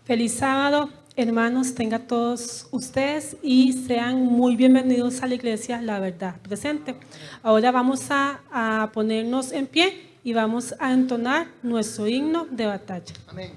Feliz sábado, hermanos, tengan todos ustedes y sean muy bienvenidos a la iglesia La Verdad Presente. Ahora vamos a ponernos en pie y vamos a entonar nuestro himno de batalla. Amén.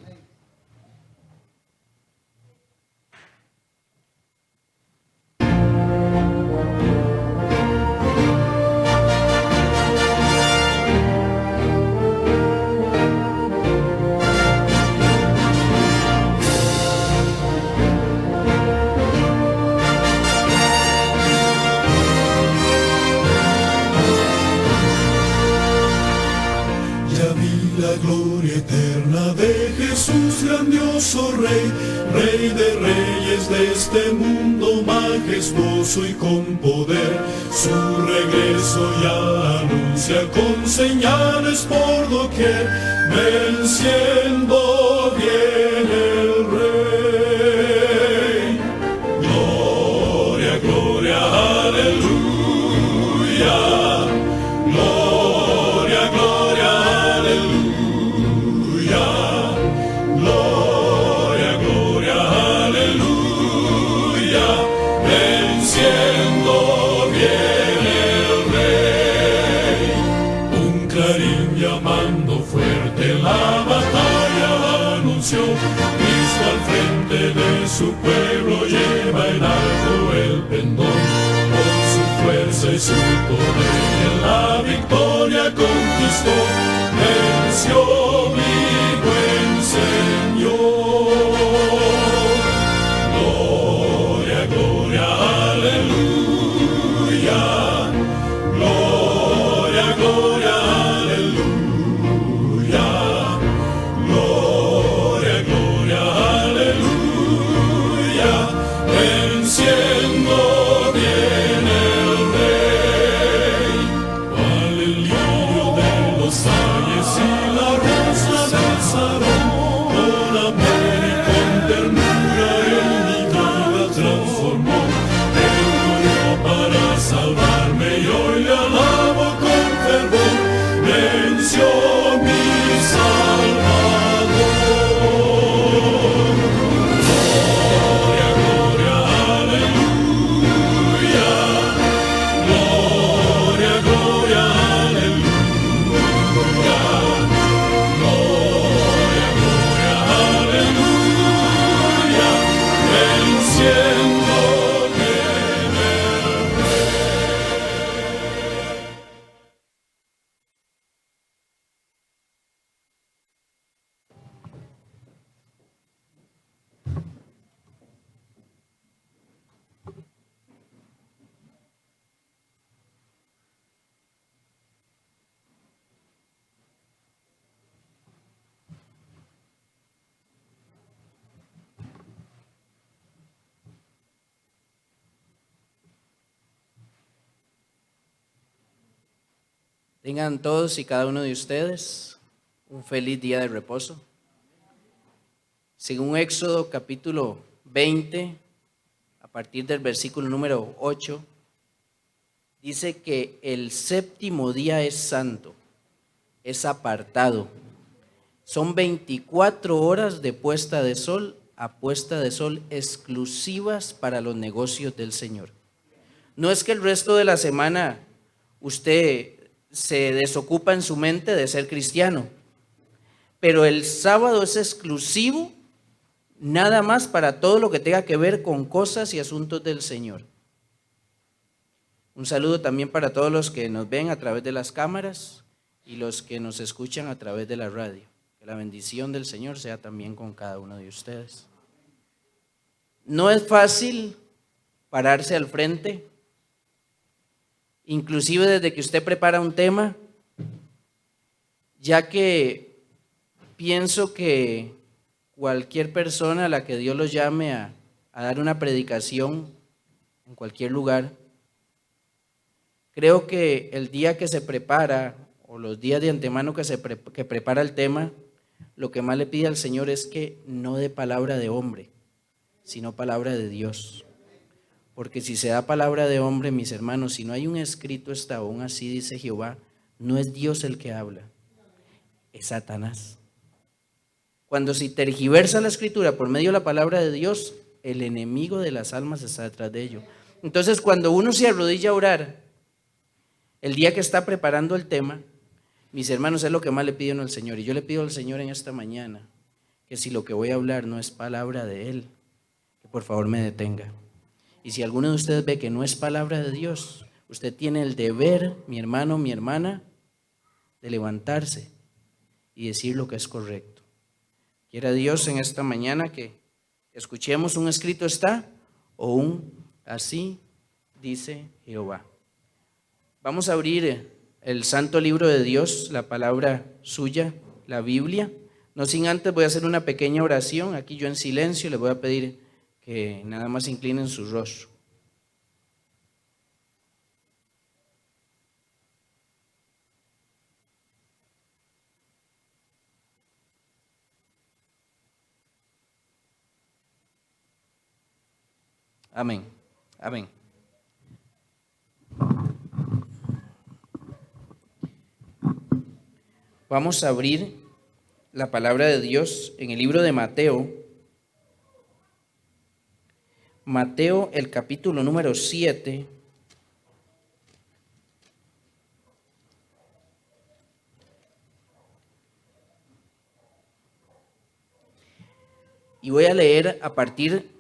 La gloria eterna de Jesús, grandioso Rey, Rey de reyes de este mundo, majestuoso y con poder. Su regreso ya anuncia con señales por doquier, venciendo viene el Rey. Gloria, gloria, aleluya. Gloria, gloria, aleluya. Gloria, gloria, aleluya. Venciendo viene el Rey. Un clarín llamando fuerte la batalla anunció. Cristo al frente de su pueblo lleva en alto el pendón. Con su fuerza y su poder la victoria conquistó. Venció mi buen Señor. Gloria, gloria, aleluya. Gloria, gloria, aleluya. Gloria, gloria, aleluya. Venciendo viene el Rey. Cual el lirio de los valles y la rosa del Sarón, con amor y con ternura en mi vida transformó. Él murió para salvarme y hoy le alabo con fervor. Venció mi Salvador. Gloria, gloria, aleluya. Gloria, gloria, aleluya. Gloria, gloria, aleluya. Venciendo viene el Rey. Tengan todos y cada uno de ustedes un feliz día de reposo. Según Éxodo capítulo 20, a partir del versículo número 8, dice que el séptimo día es santo, es apartado. Son 24 horas de puesta de sol a puesta de sol exclusivas para los negocios del Señor. No es que el resto de la semana usted se desocupa en su mente de ser cristiano, pero el sábado es exclusivo nada más para todo lo que tenga que ver con cosas y asuntos del Señor. Un saludo también para todos los que nos ven a través de las cámaras y los que nos escuchan a través de la radio. Que la bendición del Señor sea también con cada uno de ustedes. No es fácil pararse al frente, inclusive desde que usted prepara un tema, ya que pienso que cualquier persona a la que Dios los llame a dar una predicación en cualquier lugar, creo que el día que se prepara o los días de antemano que prepara el tema, lo que más le pide al Señor es que no dé palabra de hombre, sino palabra de Dios. Porque si se da palabra de hombre, mis hermanos, si no hay un escrito está aún así, dice Jehová, no es Dios el que habla, es Satanás. Cuando se tergiversa la escritura por medio de la palabra de Dios, el enemigo de las almas está detrás de ello. Entonces, cuando uno se arrodilla a orar, el día que está preparando el tema, mis hermanos, es lo que más le pido al Señor. Y yo le pido al Señor en esta mañana que si lo que voy a hablar no es palabra de Él, que por favor me detenga. Y si alguno de ustedes ve que no es palabra de Dios, usted tiene el deber, mi hermano, mi hermana, de levantarse y decir lo que es correcto. Quiera Dios en esta mañana que escuchemos un escrito está o un así dice Jehová. Vamos a abrir el santo libro de Dios, la palabra suya, la Biblia. No sin antes voy a hacer una pequeña oración. Aquí yo en silencio les voy a pedir que nada más inclinen su rostro. Amén. Amén. Vamos a abrir la palabra de Dios en el libro de Mateo. Mateo, el capítulo número 7. Y voy a leer a partir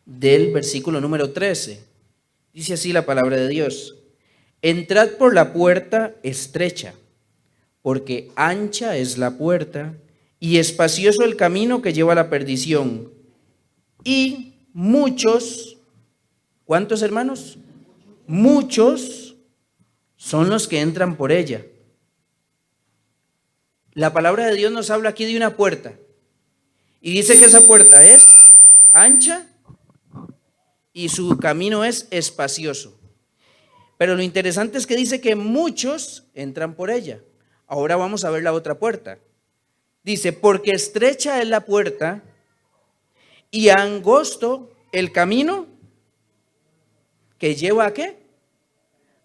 del versículo número 13. Dice así la palabra de Dios: entrad por la puerta estrecha, porque ancha es la puerta y espacioso el camino que lleva a la perdición. Y muchos, ¿cuántos hermanos? Muchos son los que entran por ella. La palabra de Dios nos habla aquí de una puerta. Y dice que esa puerta es ancha y su camino es espacioso. Pero lo interesante es que dice que muchos entran por ella. Ahora vamos a ver la otra puerta. Dice, porque estrecha es la puerta y angosto el camino que lleva ¿a qué?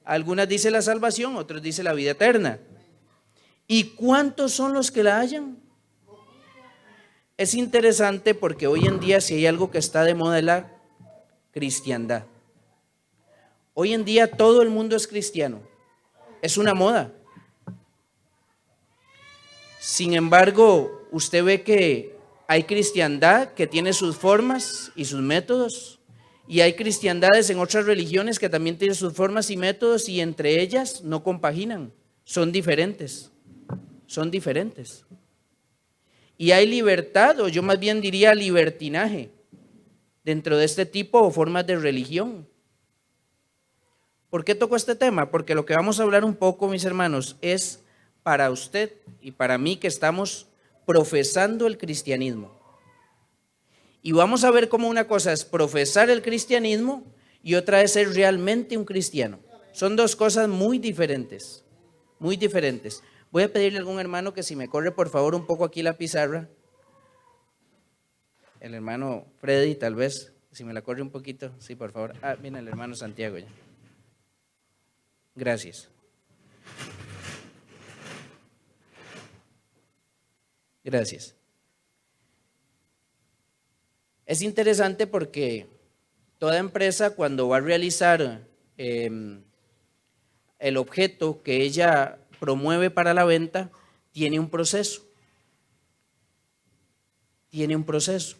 Algunas dicen la salvación, otros dicen la vida eterna. ¿Y cuántos son los que la hallan? Es interesante porque hoy en día si hay algo que está de moda es la cristiandad. Hoy en día todo el mundo es cristiano. Es una moda. Sin embargo, usted ve que hay cristiandad que tiene sus formas y sus métodos. Y hay cristiandades en otras religiones que también tienen sus formas y métodos y entre ellas no compaginan. Son diferentes. Son diferentes. Y hay libertad, o yo más bien diría libertinaje, dentro de este tipo o formas de religión. ¿Por qué toco este tema? Porque lo que vamos a hablar un poco, mis hermanos, es para usted y para mí que estamos profesando el cristianismo. Y vamos a ver cómo una cosa es profesar el cristianismo y otra es ser realmente un cristiano. Son dos cosas muy diferentes, muy diferentes. Voy a pedirle a algún hermano que si me corre por favor un poco aquí la pizarra. El hermano Freddy tal vez, si me la corre un poquito, sí por favor. Mira el hermano Santiago ya. Gracias. Gracias. Es interesante porque toda empresa cuando va a realizar el objeto que ella promueve para la venta, tiene un proceso. Tiene un proceso.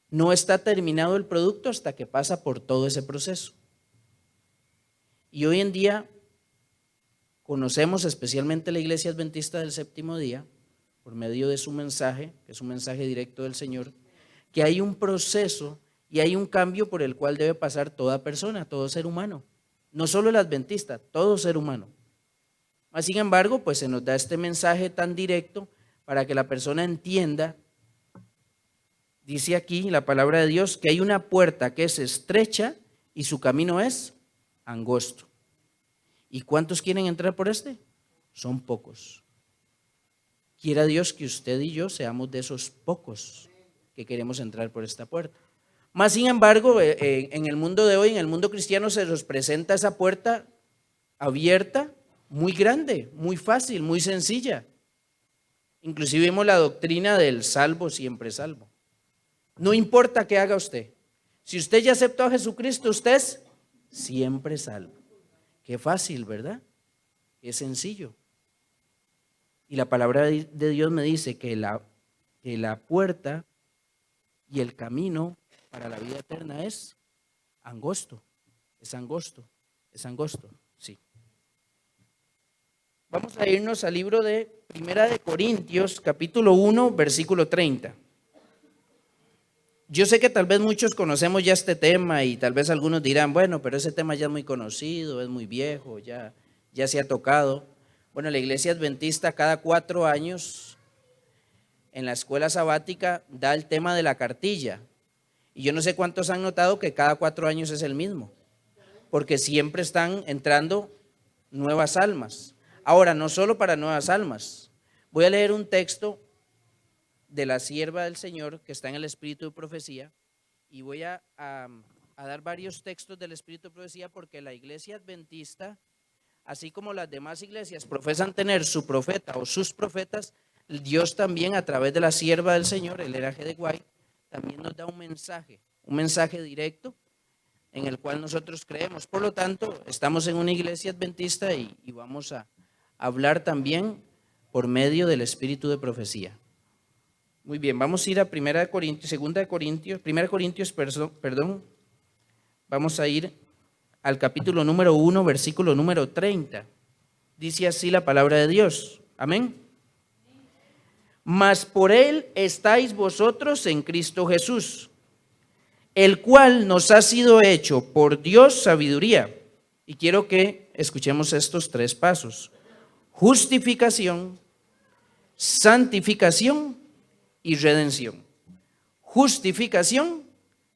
No está terminado el producto hasta que pasa por todo ese proceso. Y hoy en día conocemos, especialmente la Iglesia Adventista del Séptimo Día, por medio de su mensaje, que es un mensaje directo del Señor, que hay un proceso y hay un cambio por el cual debe pasar toda persona, todo ser humano. No solo el adventista, todo ser humano. Sin embargo, pues se nos da este mensaje tan directo para que la persona entienda. Dice aquí la palabra de Dios que hay una puerta que es estrecha y su camino es angosto. ¿Y cuántos quieren entrar por este? Son pocos. Quiera Dios que usted y yo seamos de esos pocos que queremos entrar por esta puerta. Más sin embargo, en el mundo de hoy, en el mundo cristiano, se nos presenta esa puerta abierta muy grande, muy fácil, muy sencilla. Inclusive vimos la doctrina del salvo, siempre salvo. No importa qué haga usted. Si usted ya aceptó a Jesucristo, usted es siempre salvo. Qué fácil, ¿verdad? Qué sencillo. Y la palabra de Dios me dice que la puerta y el camino para la vida eterna es angosto. Es angosto. Es angosto, sí. Vamos a irnos al libro de Primera de Corintios, capítulo 1, versículo 30. Yo sé que tal vez muchos conocemos ya este tema y tal vez algunos dirán, bueno, pero ese tema ya es muy conocido, es muy viejo, ya se ha tocado. Bueno, la iglesia adventista cada 4 años en la escuela sabática da el tema de la cartilla. Y yo no sé cuántos han notado que cada 4 años es el mismo, porque siempre están entrando nuevas almas. Ahora, no solo para nuevas almas. Voy a leer un texto de la sierva del Señor que está en el espíritu de profecía y voy a dar varios textos del espíritu de profecía porque la iglesia adventista, así como las demás iglesias profesan tener su profeta o sus profetas, Dios también a través de la sierva del Señor, Elena G. de White, también nos da un mensaje directo en el cual nosotros creemos. Por lo tanto, estamos en una iglesia adventista y vamos a hablar también por medio del espíritu de profecía. Muy bien, vamos a ir a 1 Corintios, vamos a ir al capítulo número 1, versículo número 30. Dice así la palabra de Dios. Amén. Mas por él estáis vosotros en Cristo Jesús, el cual nos ha sido hecho por Dios sabiduría. Y quiero que escuchemos estos 3 pasos: justificación, santificación y redención. Justificación,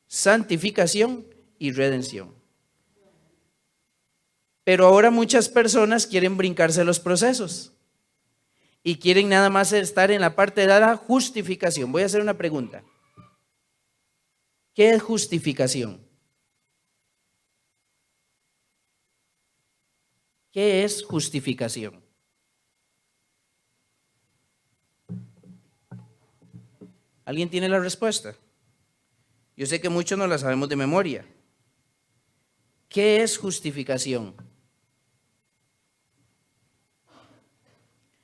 santificación y redención. Pero ahora muchas personas quieren brincarse los procesos y quieren nada más estar en la parte de la justificación. Voy a hacer una pregunta. ¿Qué es justificación? ¿Qué es justificación? ¿Alguien tiene la respuesta? Yo sé que muchos no la sabemos de memoria. ¿Qué es justificación?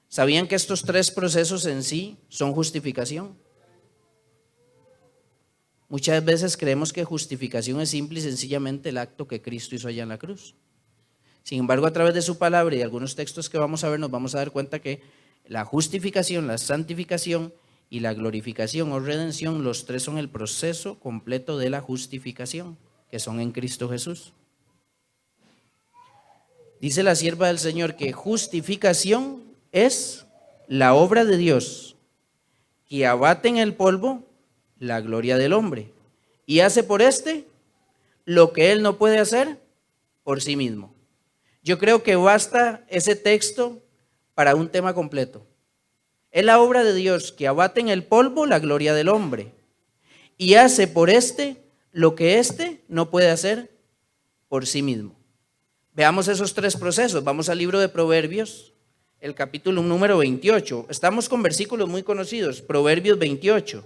¿Sabían que estos 3 procesos en sí son justificación? Muchas veces creemos que justificación es simple y sencillamente el acto que Cristo hizo allá en la cruz. Sin embargo, a través de su palabra y algunos textos que vamos a ver, nos vamos a dar cuenta que la justificación, la santificación y la glorificación o redención, los 3 son el proceso completo de la justificación, que son en Cristo Jesús. Dice la sierva del Señor que justificación es la obra de Dios que abate en el polvo la gloria del hombre y hace por lo que él no puede hacer por sí mismo. Yo creo que basta ese texto para un tema completo. Es la obra de Dios que abate en el polvo la gloria del hombre y hace por lo que no puede hacer por sí mismo. Veamos esos 3 procesos. Vamos al libro de Proverbios, el capítulo número 28. Estamos con versículos muy conocidos. Proverbios 28.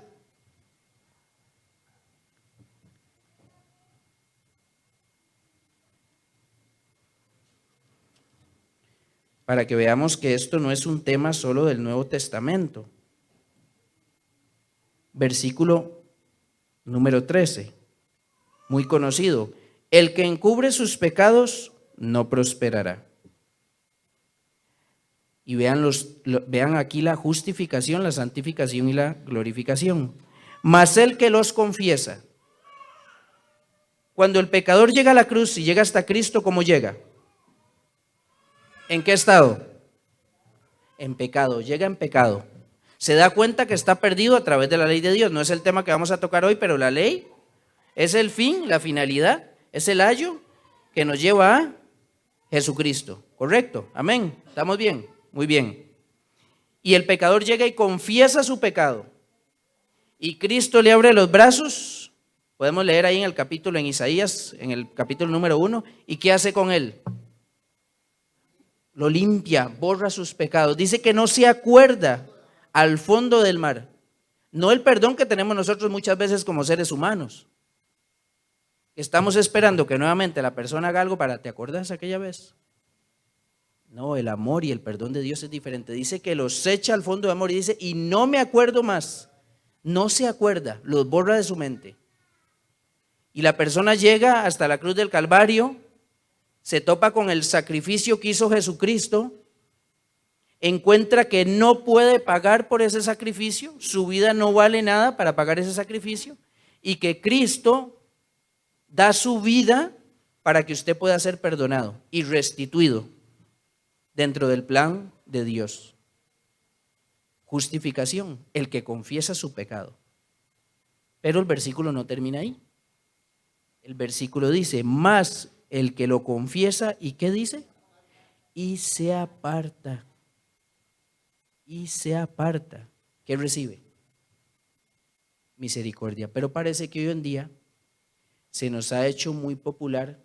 Para que veamos que esto no es un tema solo del Nuevo Testamento. Versículo número 13, muy conocido. El que encubre sus pecados no prosperará. Y vean aquí la justificación, la santificación y la glorificación. Mas el que los confiesa. Cuando el pecador llega a la cruz y llega hasta Cristo, ¿cómo llega? ¿En qué estado? En pecado, llega en pecado. Se da cuenta que está perdido a través de la ley de Dios. No es el tema que vamos a tocar hoy, pero la ley es el fin, la finalidad, es el ayo que nos lleva a Jesucristo. ¿Correcto? Amén. ¿Estamos bien? Muy bien. Y el pecador llega y confiesa su pecado. Y Cristo le abre los brazos. Podemos leer ahí en el capítulo, en Isaías, en el capítulo número 1. ¿Y qué hace con él? lo limpia, borra sus pecados. Dice que no se acuerda al fondo del mar. No el perdón que tenemos nosotros muchas veces como seres humanos. Estamos esperando que nuevamente la persona haga algo para, ¿te acuerdas aquella vez? No, el amor y el perdón de Dios es diferente. Dice que los echa al fondo del amor y dice, y no me acuerdo más. No se acuerda, los borra de su mente. Y la persona llega hasta la cruz del Calvario, se topa con el sacrificio que hizo Jesucristo, encuentra que no puede pagar por ese sacrificio, su vida no vale nada para pagar ese sacrificio, y que Cristo da su vida para que usted pueda ser perdonado y restituido dentro del plan de Dios. Justificación, el que confiesa su pecado. Pero el versículo no termina ahí. El versículo dice, más el que lo confiesa, ¿y qué dice? Y se aparta. Y se aparta. ¿Qué recibe? Misericordia. Pero parece que hoy en día se nos ha hecho muy popular,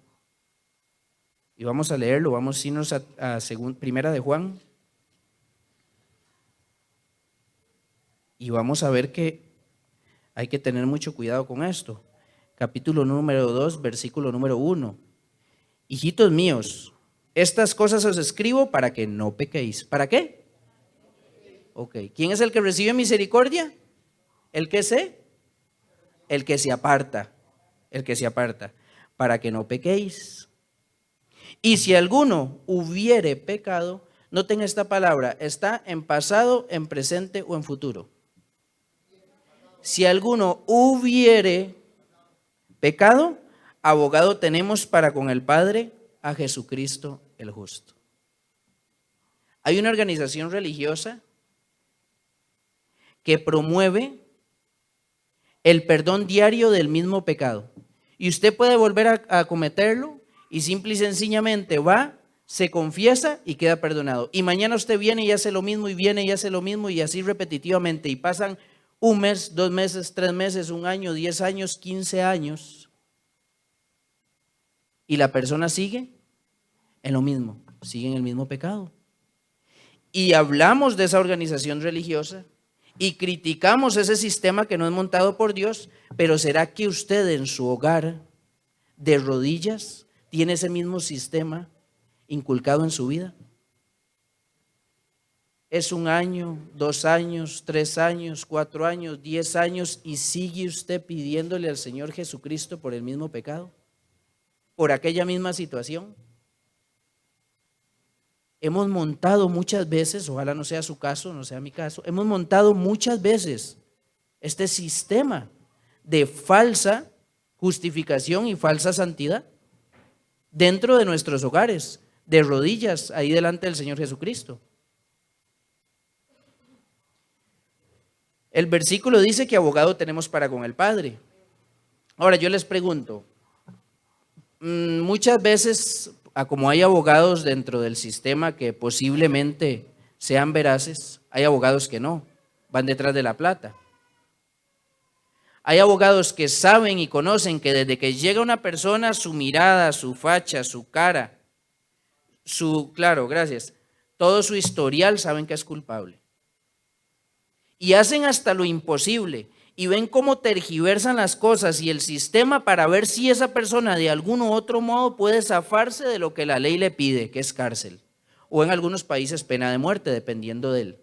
y vamos a leerlo, vamos a irnos a Primera de Juan, y vamos a ver que hay que tener mucho cuidado con esto. Capítulo número 2, versículo número 1. Hijitos míos, estas cosas os escribo para que no pequéis. ¿Para qué? Ok. ¿Quién es el que recibe misericordia? El que se aparta. El que se aparta. Para que no pequéis. Y si alguno hubiere pecado, noten esta palabra, está en pasado, en presente o en futuro. Si alguno hubiere pecado, abogado tenemos para con el Padre, a Jesucristo el justo. Hay una organización religiosa que promueve el perdón diario del mismo pecado. Y usted puede volver a cometerlo y simple y sencillamente va, se confiesa y queda perdonado. Y mañana usted viene y hace lo mismo y viene y hace lo mismo y así repetitivamente. Y pasan un mes, 2 meses, 3 meses, 1 año, 10 años, 15 años. Y la persona sigue en lo mismo, sigue en el mismo pecado. Y hablamos de esa organización religiosa y criticamos ese sistema que no es montado por Dios, pero ¿será que usted en su hogar, de rodillas, tiene ese mismo sistema inculcado en su vida? Es 1 año, 2 años, 3 años, 4 años, 10 años y sigue usted pidiéndole al Señor Jesucristo por el mismo pecado, por aquella misma situación. Hemos montado muchas veces, ojalá no sea su caso, no sea mi caso, hemos montado muchas veces este sistema de falsa justificación y falsa santidad dentro de nuestros hogares, de rodillas ahí delante del Señor Jesucristo. El versículo dice que abogado tenemos para con el Padre. Ahora yo les pregunto, muchas veces, como hay abogados dentro del sistema que posiblemente sean veraces, hay abogados que no, van detrás de la plata. Hay abogados que saben y conocen que desde que llega una persona, su mirada, su facha, su cara, todo su historial, saben que es culpable. Y hacen hasta lo imposible y ven cómo tergiversan las cosas y el sistema para ver si esa persona de algún u otro modo puede zafarse de lo que la ley le pide, que es cárcel, o en algunos países pena de muerte, dependiendo de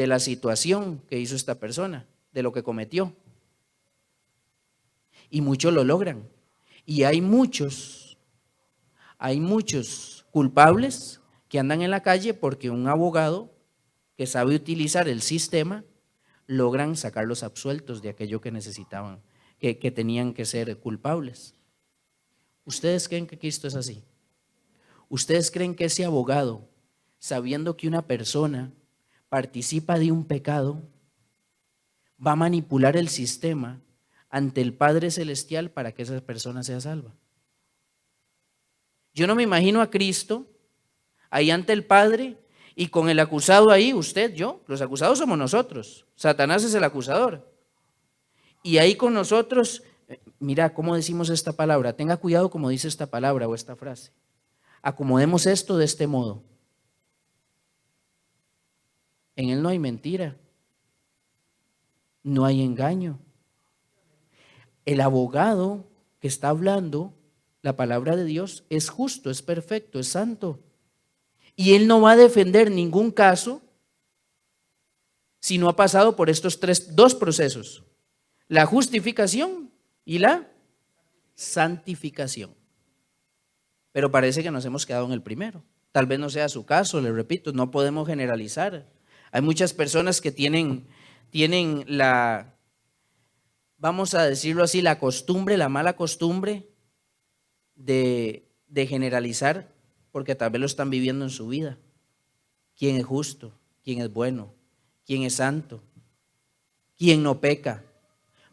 la situación que hizo esta persona, de lo que cometió. Y muchos lo logran. Y hay muchos culpables que andan en la calle porque un abogado que sabe utilizar el sistema logran sacarlos absueltos de aquello que necesitaban, que tenían que ser culpables. ¿Ustedes creen que Cristo es así? ¿Ustedes creen que ese abogado, sabiendo que una persona participa de un pecado, va a manipular el sistema ante el Padre Celestial para que esa persona sea salva? Yo no me imagino a Cristo ahí ante el Padre y con el acusado ahí, usted, yo, los acusados somos nosotros, Satanás es el acusador. Y ahí con nosotros, mira cómo decimos esta palabra, tenga cuidado como dice esta palabra o esta frase. Acomodemos esto de este modo. En Él no hay mentira, no hay engaño. El abogado que está hablando la palabra de Dios es justo, es perfecto, es santo. Y Él no va a defender ningún caso si no ha pasado por estos dos procesos: la justificación y la santificación. Pero parece que nos hemos quedado en el primero. Tal vez no sea su caso, le repito, no podemos generalizar. Hay muchas personas que tienen la, vamos a decirlo así, la costumbre, la mala costumbre de generalizar, porque tal vez lo están viviendo en su vida. ¿Quién es justo? ¿Quién es bueno? ¿Quién es santo? ¿Quién no peca?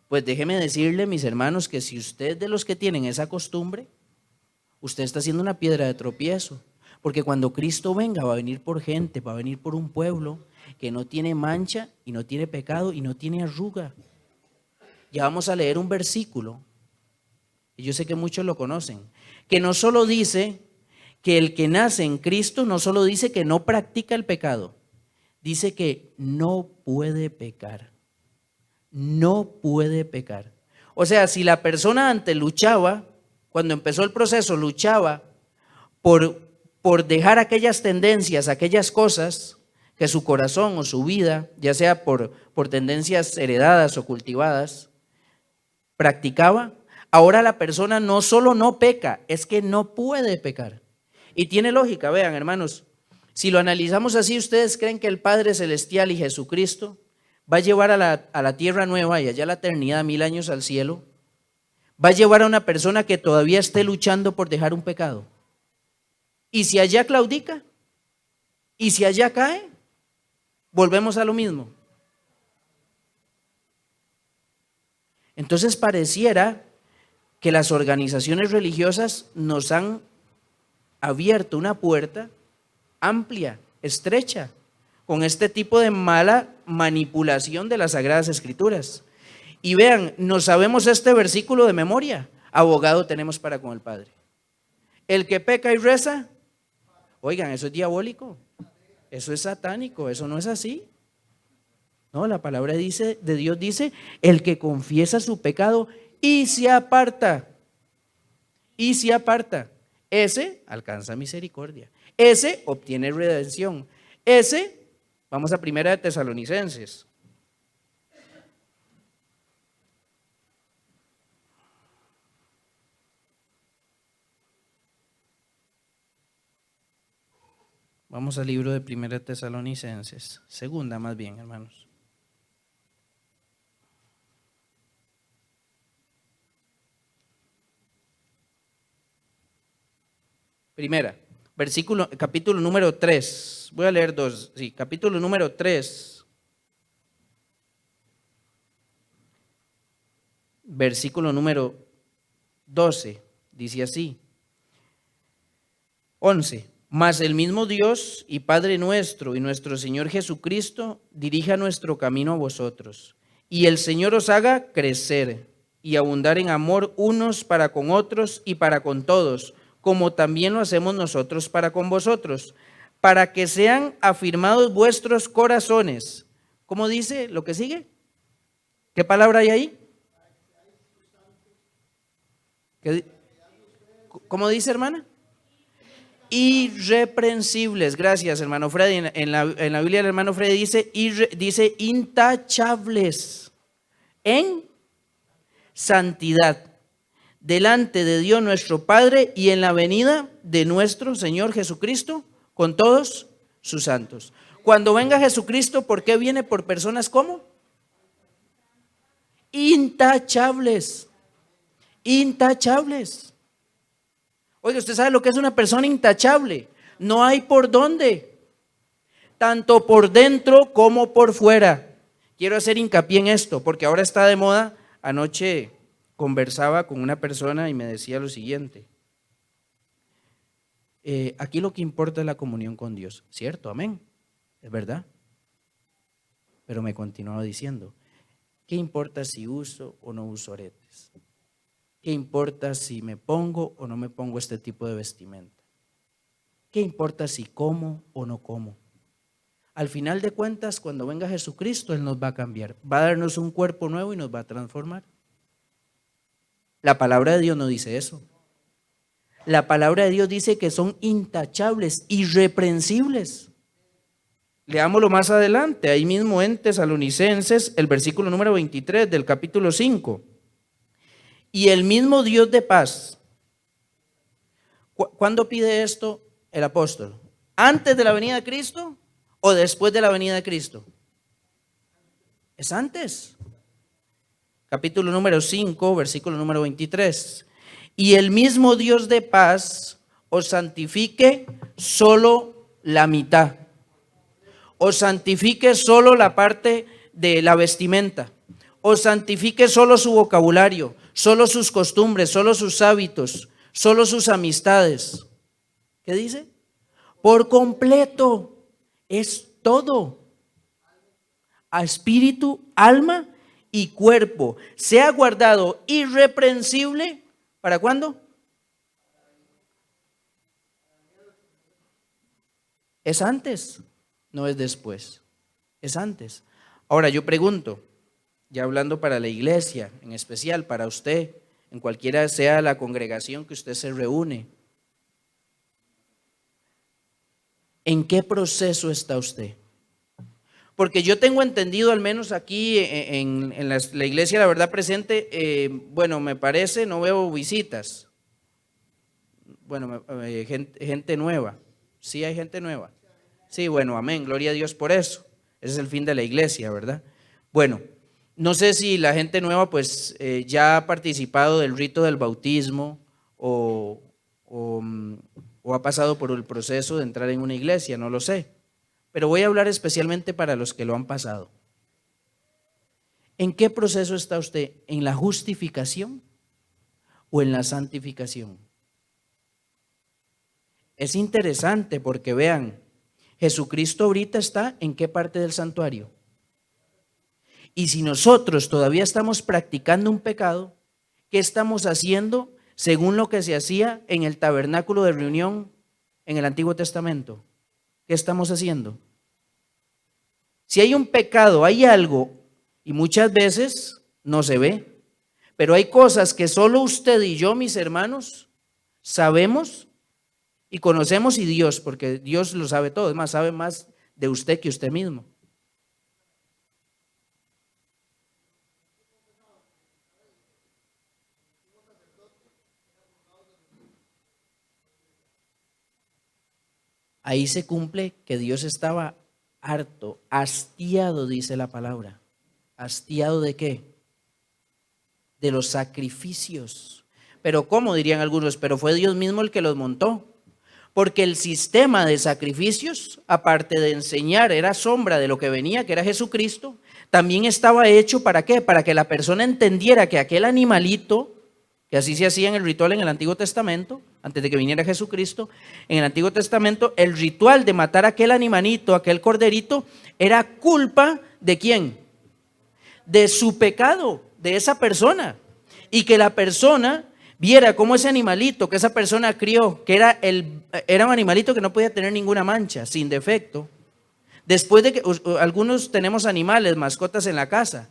Pues déjeme decirle, mis hermanos, que si usted es de los que tienen esa costumbre, usted está haciendo una piedra de tropiezo, porque cuando Cristo venga va a venir por gente, va a venir por un pueblo que no tiene mancha y no tiene pecado y no tiene arruga. Ya vamos a leer un versículo, y yo sé que muchos lo conocen, que no solo dice que el que nace en Cristo, no solo dice que no practica el pecado, dice que no puede pecar. No puede pecar. O sea, si la persona antes luchaba, cuando empezó el proceso, luchaba por dejar aquellas tendencias, aquellas cosas que su corazón o su vida, ya sea por tendencias heredadas o cultivadas, practicaba, ahora la persona no solo no peca, es que no puede pecar. Y tiene lógica, vean, hermanos, si lo analizamos así, ¿ustedes creen que el Padre Celestial y Jesucristo va a llevar a la tierra nueva y allá a la eternidad, 1000 años al cielo? ¿Va a llevar a una persona que todavía esté luchando por dejar un pecado? ¿Y si allá claudica? ¿Y si allá cae? Volvemos a lo mismo. Entonces pareciera que las organizaciones religiosas nos han abierto una puerta amplia, estrecha, con este tipo de mala manipulación de las Sagradas Escrituras. Y vean, nos sabemos este versículo de memoria: abogado tenemos para con el Padre. El que peca y reza, oigan, eso es diabólico, eso es satánico, eso no es así. No, la palabra de Dios dice: el que confiesa su pecado y se aparta, ese alcanza misericordia, ese obtiene redención, ese, vamos a 1 de Tesalonicenses. Vamos al libro de 1 de Tesalonicenses, segunda más bien, hermanos. Primera, capítulo número 3. Voy a leer dos, sí, capítulo número 3, versículo número 12, dice así: 11. Mas el mismo Dios y Padre nuestro y nuestro Señor Jesucristo dirija nuestro camino a vosotros, y el Señor os haga crecer y abundar en amor unos para con otros y para con todos, como también lo hacemos nosotros para con vosotros, para que sean afirmados vuestros corazones. ¿Cómo dice lo que sigue? ¿Qué palabra hay ahí? ¿Cómo dice, hermana? Irreprensibles. Gracias, hermano Freddy. En la Biblia el hermano Freddy dice intachables en santidad delante de Dios nuestro Padre y en la venida de nuestro Señor Jesucristo con todos sus santos. Cuando venga Jesucristo, ¿por qué viene? Por personas ¿cómo? Intachables. Intachables. Oiga, ¿usted sabe lo que es una persona intachable? No hay por dónde, tanto por dentro como por fuera. Quiero hacer hincapié en esto, porque ahora está de moda. Anoche conversaba con una persona y me decía lo siguiente: aquí lo que importa es la comunión con Dios, ¿cierto? Amén, es verdad. Pero me continuaba diciendo: ¿qué importa si uso o no uso aretes? ¿Qué importa si me pongo o no me pongo este tipo de vestimenta? ¿Qué importa si como o no como? al final de cuentas, cuando venga Jesucristo, Él nos va a cambiar. Va a darnos un cuerpo nuevo y nos va a transformar. La palabra de Dios no dice eso. La palabra de Dios dice que son intachables, irreprensibles. Leámoslo más adelante, ahí mismo en Tesalonicenses, el versículo número 23 del capítulo 5. Y el mismo Dios de paz. ¿Cuándo pide esto el apóstol? ¿Antes de la venida de Cristo o después de la venida de Cristo? Es antes. Capítulo número 5, versículo número 23. Y el mismo Dios de paz os santifique solo la mitad. Os santifique solo la parte de la vestimenta. Os santifique solo su vocabulario, solo sus costumbres, solo sus hábitos, solo sus amistades. ¿Qué dice? Por completo, es todo. A espíritu, alma y cuerpo. Sea guardado irreprensible. ¿Para cuándo? Es antes, no es después. Es antes. Ahora yo pregunto, ya hablando para la iglesia, en especial para usted, en cualquiera sea la congregación que usted se reúne, ¿en qué proceso está usted? Porque yo tengo entendido, al menos aquí en la iglesia La Verdad Presente, bueno, me parece, no veo visitas. Bueno, gente nueva. Sí hay gente nueva. Sí, bueno, amén, gloria a Dios por eso. Ese es el fin de la iglesia, ¿verdad? Bueno, no sé si la gente nueva pues ya ha participado del rito del bautismo o ha pasado por el proceso de entrar en una iglesia, no lo sé. Pero voy a hablar especialmente para los que lo han pasado. ¿En qué proceso está usted? ¿En la justificación o en la santificación? Es interesante porque vean, Jesucristo ahorita está ¿en qué parte del santuario? Y si nosotros todavía estamos practicando un pecado, ¿qué estamos haciendo según lo que se hacía en el tabernáculo de reunión en el Antiguo Testamento? ¿Qué estamos haciendo? Si hay un pecado, hay algo, y muchas veces no se ve, pero hay cosas que solo usted y yo, mis hermanos, sabemos y conocemos, y Dios, porque Dios lo sabe todo, es más, sabe más de usted que usted mismo. Ahí se cumple que Dios estaba harto, hastiado, dice la palabra. ¿Hastiado de qué? De los sacrificios. Pero ¿cómo? Dirían algunos, pero fue Dios mismo el que los montó. Porque el sistema de sacrificios, aparte de enseñar, era sombra de lo que venía, que era Jesucristo, también estaba hecho ¿para qué? Para que la persona entendiera que aquel animalito, que así se hacía en el ritual en el Antiguo Testamento, antes de que viniera Jesucristo, en el Antiguo Testamento, el ritual de matar aquel animalito, aquel corderito, era culpa ¿de quién? De su pecado, de esa persona. Y que la persona viera cómo ese animalito que esa persona crió, que era un animalito que no podía tener ninguna mancha, sin defecto. Después de que algunos tenemos animales, mascotas en la casa.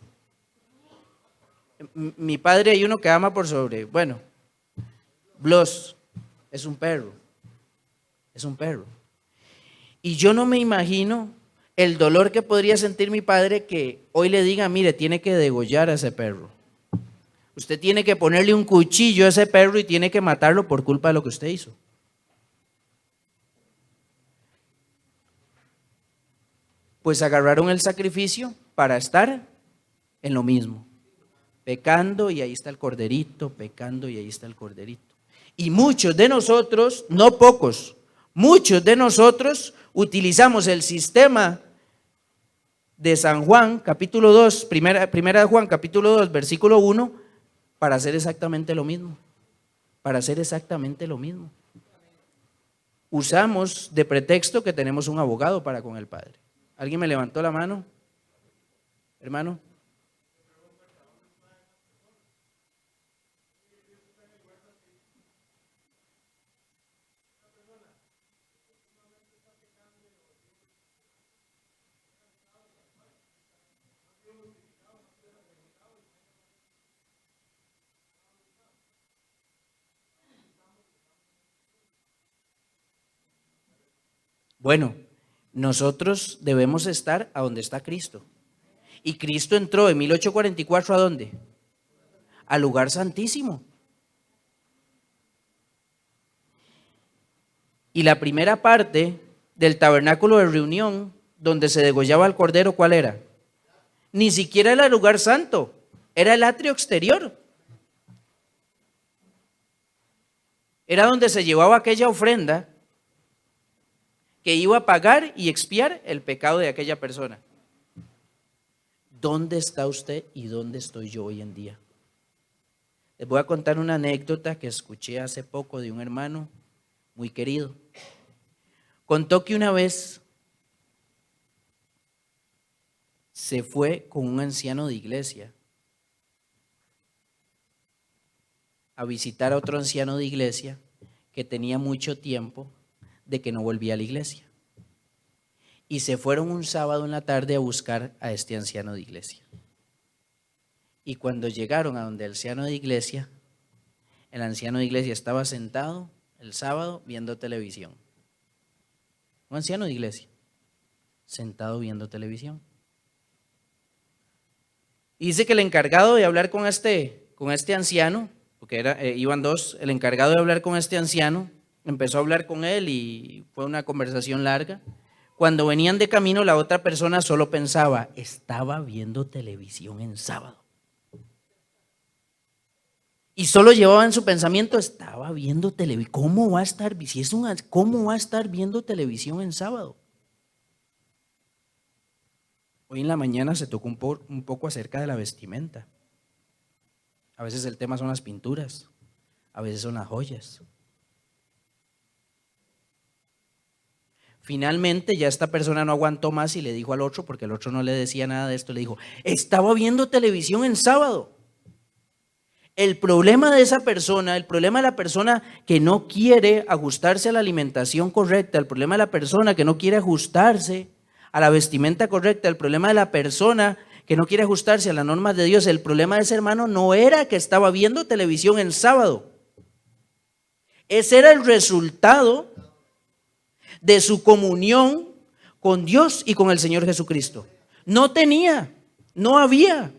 Mi padre hay uno que ama por sobre, bueno, Blos, es un perro. Es un perro. Y yo no me imagino el dolor que podría sentir mi padre que hoy le diga, mire, tiene que degollar a ese perro. Usted tiene que ponerle un cuchillo a ese perro y tiene que matarlo por culpa de lo que usted hizo. Pues agarraron el sacrificio para estar en lo mismo. Pecando y ahí está el corderito, pecando y ahí está el corderito. Y muchos de nosotros, no pocos, muchos de nosotros utilizamos el sistema de San Juan, capítulo 2, primera de Juan, capítulo 2, versículo 1, para hacer exactamente lo mismo. Para hacer exactamente lo mismo. Usamos de pretexto que tenemos un abogado para con el Padre. ¿Alguien me levantó la mano? Hermano. Bueno, nosotros debemos estar a donde está Cristo. Y Cristo entró en 1844, ¿a dónde? Al lugar santísimo. Y la primera parte del tabernáculo de reunión, donde se degollaba el cordero, ¿cuál era? Ni siquiera era el lugar santo, era el atrio exterior. Era donde se llevaba aquella ofrenda que iba a pagar y expiar el pecado de aquella persona. ¿Dónde está usted y dónde estoy yo hoy en día? Les voy a contar una anécdota que escuché hace poco de un hermano muy querido. Contó que una vez se fue con un anciano de iglesia a visitar a otro anciano de iglesia que tenía mucho tiempo de que no volvía a la iglesia. Y se fueron un sábado en la tarde a buscar a este anciano de iglesia. Y cuando llegaron a donde el anciano de iglesia, el anciano de iglesia estaba sentado el sábado viendo televisión. Un anciano de iglesia, sentado viendo televisión. Y dice que el encargado de hablar con este anciano, porque iban dos, el encargado de hablar con este anciano, empezó a hablar con él y fue una conversación larga. Cuando venían de camino, la otra persona solo pensaba, estaba viendo televisión en sábado. Y solo llevaba en su pensamiento, estaba viendo televisión. ¿Cómo va a estar viendo televisión en sábado? Hoy en la mañana se tocó un poco acerca de la vestimenta. A veces el tema son las pinturas, a veces son las joyas. Finalmente ya esta persona no aguantó más y le dijo al otro, porque el otro no le decía nada de esto, le dijo, estaba viendo televisión en sábado. El problema de esa persona, el problema de la persona que no quiere ajustarse a la alimentación correcta, el problema de la persona que no quiere ajustarse a la vestimenta correcta, el problema de la persona que no quiere ajustarse a las normas de Dios, el problema de ese hermano no era que estaba viendo televisión en sábado. Ese era el resultado de su comunión con Dios y con el Señor Jesucristo. No tenía, no había.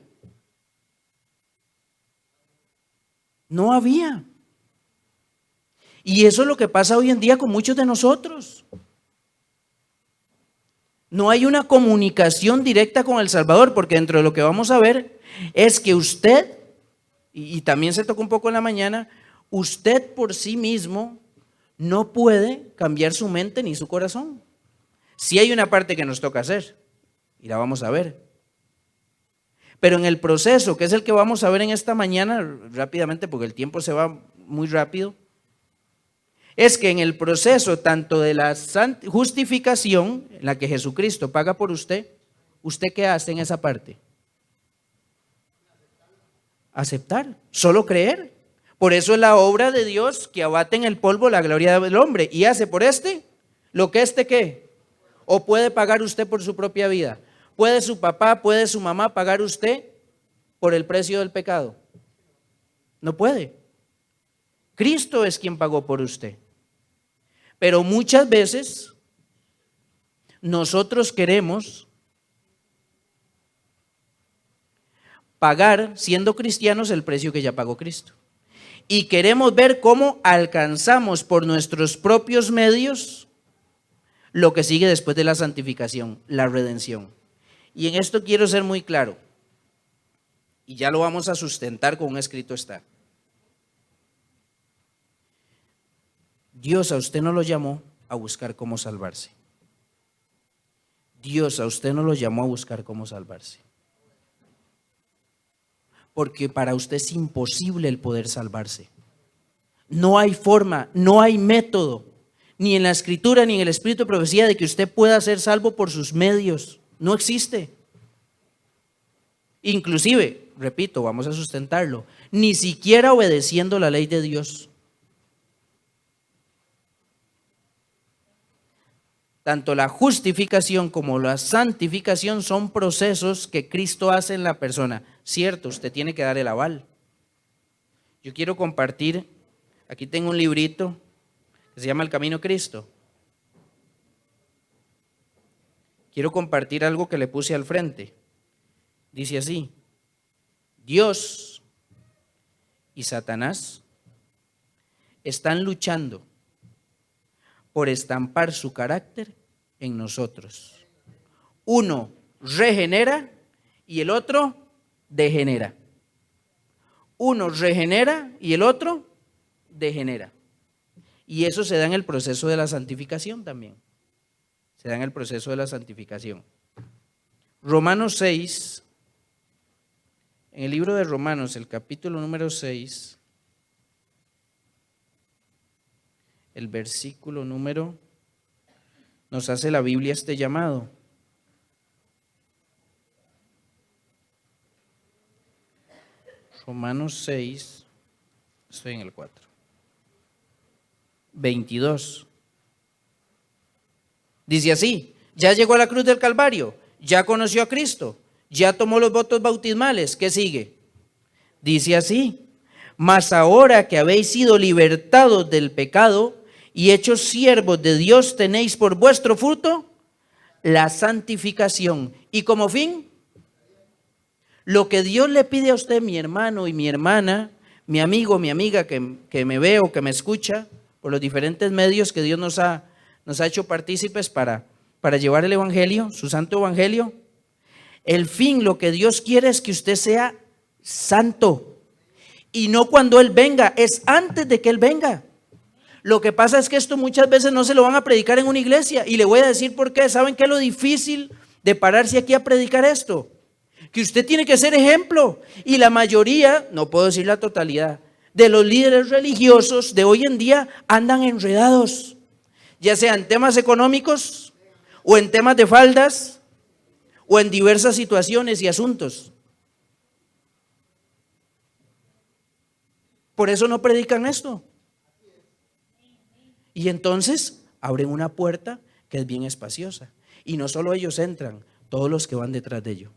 No había. Y eso es lo que pasa hoy en día con muchos de nosotros. No hay una comunicación directa con el Salvador, porque dentro de lo que vamos a ver es que usted, y también se tocó un poco en la mañana, usted por sí mismo no puede cambiar su mente ni su corazón. Sí hay una parte que nos toca hacer, y la vamos a ver. Pero en el proceso, que es el que vamos a ver en esta mañana, rápidamente, porque el tiempo se va muy rápido, es que en el proceso tanto de la justificación, en la que Jesucristo paga por usted, ¿usted qué hace en esa parte? Aceptar, solo creer. Por eso es la obra de Dios que abate en el polvo la gloria del hombre y hace por lo que ¿qué? ¿O puede pagar usted por su propia vida? ¿Puede su papá, puede su mamá pagar usted por el precio del pecado? No puede. Cristo es quien pagó por usted. Pero muchas veces nosotros queremos pagar, siendo cristianos, el precio que ya pagó Cristo. Y queremos ver cómo alcanzamos por nuestros propios medios lo que sigue después de la santificación, la redención. Y en esto quiero ser muy claro, y ya lo vamos a sustentar con un escrito está. Dios a usted no lo llamó a buscar cómo salvarse. Dios a usted no lo llamó a buscar cómo salvarse. Porque para usted es imposible el poder salvarse. No hay forma, no hay método, ni en la Escritura ni en el Espíritu de profecía de que usted pueda ser salvo por sus medios. No existe. Inclusive, repito, vamos a sustentarlo, ni siquiera obedeciendo la ley de Dios. Tanto la justificación como la santificación son procesos que Cristo hace en la persona. Cierto, usted tiene que dar el aval. Yo quiero compartir, aquí tengo un librito que se llama El Camino a Cristo. quiero compartir algo que le puse al frente. Dice así: Dios y Satanás están luchando por estampar su carácter en nosotros. Uno regenera y el otro degenera. Uno regenera y el otro degenera. Y eso se da en el proceso de la santificación también. Se da en el proceso de la santificación. Romanos 6, en el libro de Romanos, el capítulo número 6, el versículo número, nos hace la Biblia este llamado. Romanos 6, estoy en el 4. 22. Dice así: ya llegó a la cruz del Calvario, ya conoció a Cristo, ya tomó los votos bautismales. ¿Qué sigue? Dice así: mas ahora que habéis sido libertados del pecado y hechos siervos de Dios, tenéis por vuestro fruto la santificación. Y como fin, lo que Dios le pide a usted, mi hermano y mi hermana, mi amigo, mi amiga que me ve o que me escucha por los diferentes medios que Dios nos ha hecho partícipes para llevar el evangelio, su santo evangelio. El fin, lo que Dios quiere es que usted sea santo. Y no cuando Él venga, es antes de que Él venga. Lo que pasa es que esto muchas veces no se lo van a predicar en una iglesia. Y le voy a decir por qué. ¿Saben qué es lo difícil de pararse aquí a predicar esto? Que usted tiene que ser ejemplo. Y la mayoría, no puedo decir la totalidad, de los líderes religiosos de hoy en día andan enredados, ya sea en temas económicos o en temas de faldas o en diversas situaciones y asuntos. Por eso no predican esto. Y entonces abren una puerta que es bien espaciosa. Y no solo ellos entran, todos los que van detrás de ellos.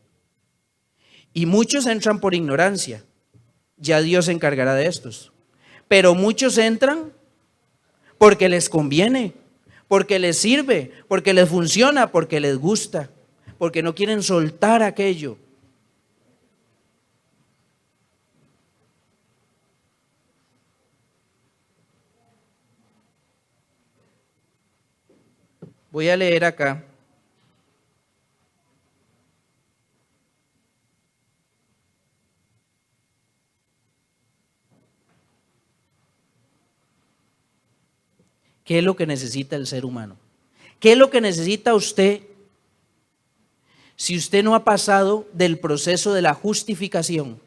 Y muchos entran por ignorancia. Ya Dios se encargará de estos. Pero muchos entran porque les conviene, porque les sirve, porque les funciona, porque les gusta, porque no quieren soltar aquello. Voy a leer acá. ¿Qué es lo que necesita el ser humano? ¿Qué es lo que necesita usted si usted no ha pasado del proceso de la justificación?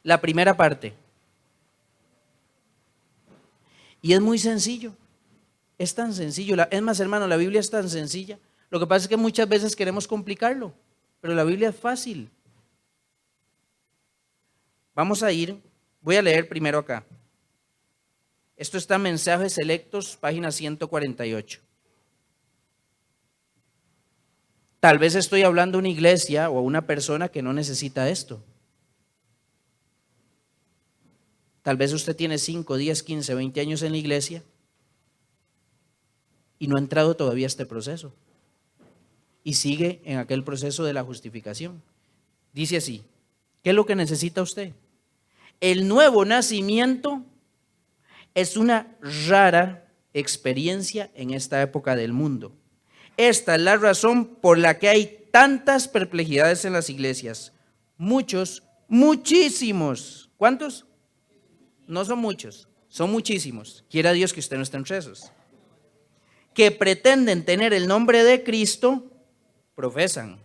La primera parte. Y es muy sencillo. Es tan sencillo. Es más, hermano, la Biblia es tan sencilla. Lo que pasa es que muchas veces queremos complicarlo, pero la Biblia es fácil. Vamos a ir, voy a leer primero acá. Esto está en Mensajes Selectos, página 148. Tal vez estoy hablando a una iglesia o a una persona que no necesita esto. Tal vez usted tiene 5, 10, 15, 20 años en la iglesia y no ha entrado todavía a este proceso. Y sigue en aquel proceso de la justificación. Dice así: ¿qué es lo que necesita usted? El nuevo nacimiento es una rara experiencia en esta época del mundo. Esta es la razón por la que hay tantas perplejidades en las iglesias. Muchos, muchísimos. ¿Cuántos? No son muchos, son muchísimos. Quiera Dios que usted no esté entre esos. Que pretenden tener el nombre de Cristo, profesan.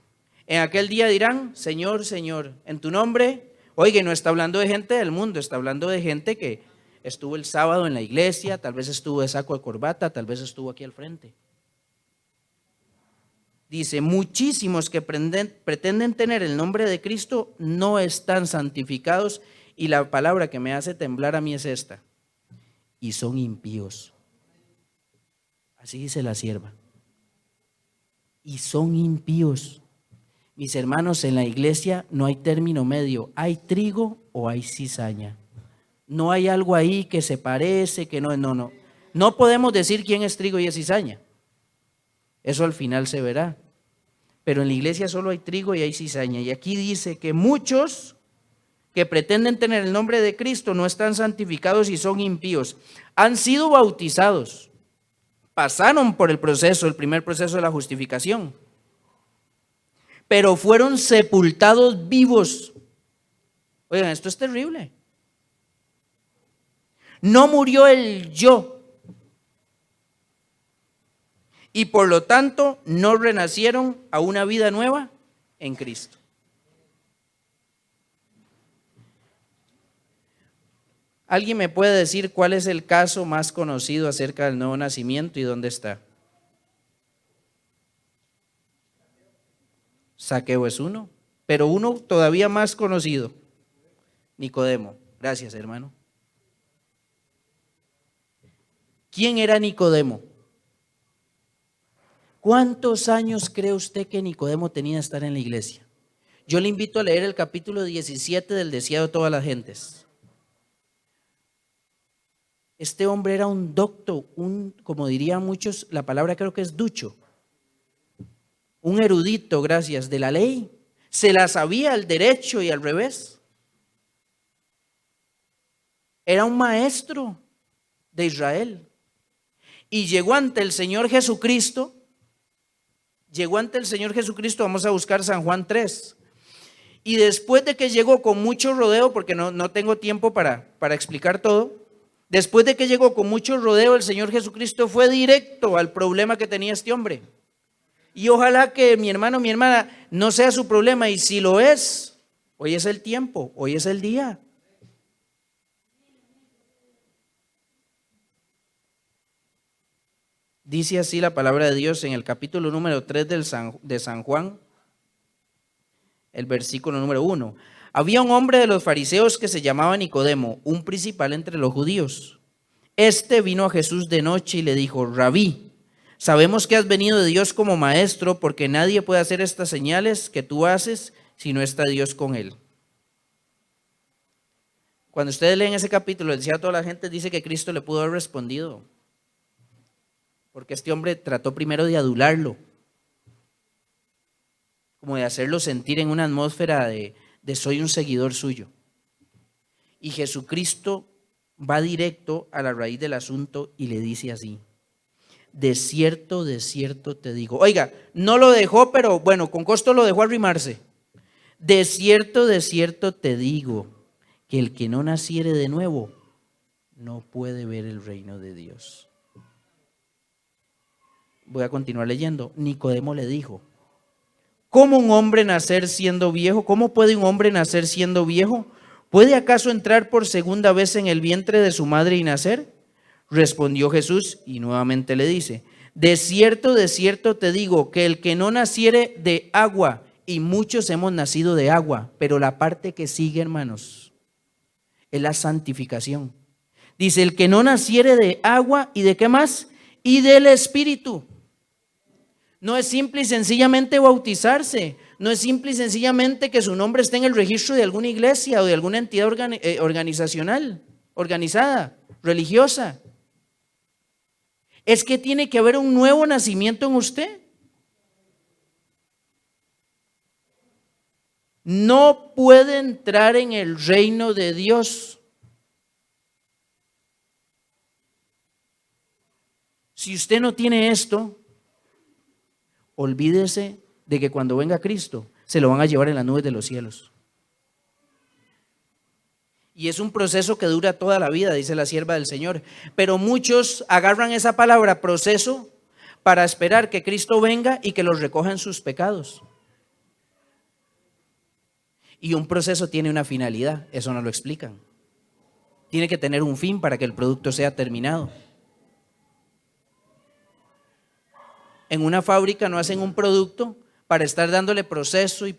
En aquel día dirán: Señor, Señor, en tu nombre. Oiga, no está hablando de gente del mundo, está hablando de gente que estuvo el sábado en la iglesia, tal vez estuvo de saco de corbata, tal vez estuvo aquí al frente. Dice: muchísimos que pretenden tener el nombre de Cristo no están santificados. Y la palabra que me hace temblar a mí es esta: y son impíos. Así dice la sierva. Y son impíos. Mis hermanos, en la iglesia no hay término medio. Hay trigo o hay cizaña. No hay algo ahí que se parece, que no. No podemos decir quién es trigo y es cizaña. Eso al final se verá. pero en la iglesia solo hay trigo y hay cizaña. Y aquí dice que muchos que pretenden tener el nombre de Cristo no están santificados y son impíos. Han sido bautizados, pasaron por el primer proceso de la justificación, pero fueron sepultados vivos. Oigan, esto es terrible. No murió el yo, y por lo tanto no renacieron a una vida nueva en Cristo. ¿Alguien me puede decir cuál es el caso más conocido acerca del nuevo nacimiento y dónde está? Zaqueo es uno, pero uno todavía más conocido, Nicodemo. Gracias, hermano. ¿Quién era Nicodemo? ¿Cuántos años cree usted que Nicodemo tenía de estar en la iglesia? Yo le invito a leer el capítulo 17 del Deseado de todas las gentes. Este hombre era un docto, como dirían muchos, la palabra creo que es ducho, un erudito, gracias, de la ley. Se la sabía al derecho y al revés. Era un maestro de Israel. Y llegó ante el Señor Jesucristo. Vamos a buscar San Juan 3. Y después de que llegó con mucho rodeo, porque no tengo tiempo para explicar todo. Después de que llegó con mucho rodeo, el Señor Jesucristo fue directo al problema que tenía este hombre. Y ojalá que mi hermano, mi hermana, no sea su problema. Y si lo es, hoy es el tiempo, hoy es el día. Dice así la palabra de Dios en el capítulo número 3 de San Juan, el versículo número 1. Había un hombre de los fariseos que se llamaba Nicodemo, un principal entre los judíos. Este vino a Jesús de noche y le dijo: Rabí, sabemos que has venido de Dios como maestro, porque nadie puede hacer estas señales que tú haces si no está Dios con él. Cuando ustedes leen ese capítulo, decía a toda la gente, dice que Cristo le pudo haber respondido, porque este hombre trató primero de adularlo, como de hacerlo sentir en una atmósfera de soy un seguidor suyo. Y Jesucristo va directo a la raíz del asunto y le dice así: de cierto te digo. Oiga, no lo dejó, pero bueno, con costo lo dejó arrimarse. De cierto te digo, que el que no naciere de nuevo no puede ver el reino de Dios. Voy a continuar leyendo. Nicodemo le dijo: ¿cómo un hombre nacer siendo viejo? ¿Cómo puede un hombre nacer siendo viejo? ¿Puede acaso entrar por segunda vez en el vientre de su madre y nacer? Respondió Jesús y nuevamente le dice: de cierto te digo, que el que no naciere de agua, y muchos hemos nacido de agua, pero la parte que sigue, hermanos, es la santificación. Dice: el que no naciere de agua, ¿y de qué más? Y del Espíritu. No es simple y sencillamente bautizarse, no es simple y sencillamente que su nombre esté en el registro de alguna iglesia o de alguna entidad organizacional, organizada, religiosa. Es que tiene que haber un nuevo nacimiento en usted. No puede entrar en el reino de Dios si usted no tiene esto. Olvídese de que cuando venga Cristo se lo van a llevar en las nubes de los cielos. Y es un proceso que dura toda la vida, dice la sierva del Señor. Pero muchos agarran esa palabra proceso para esperar que Cristo venga y que los recoja en sus pecados. Y un proceso tiene una finalidad, eso no lo explican. Tiene que tener un fin para que el producto sea terminado. En una fábrica no hacen un producto para estar dándole proceso y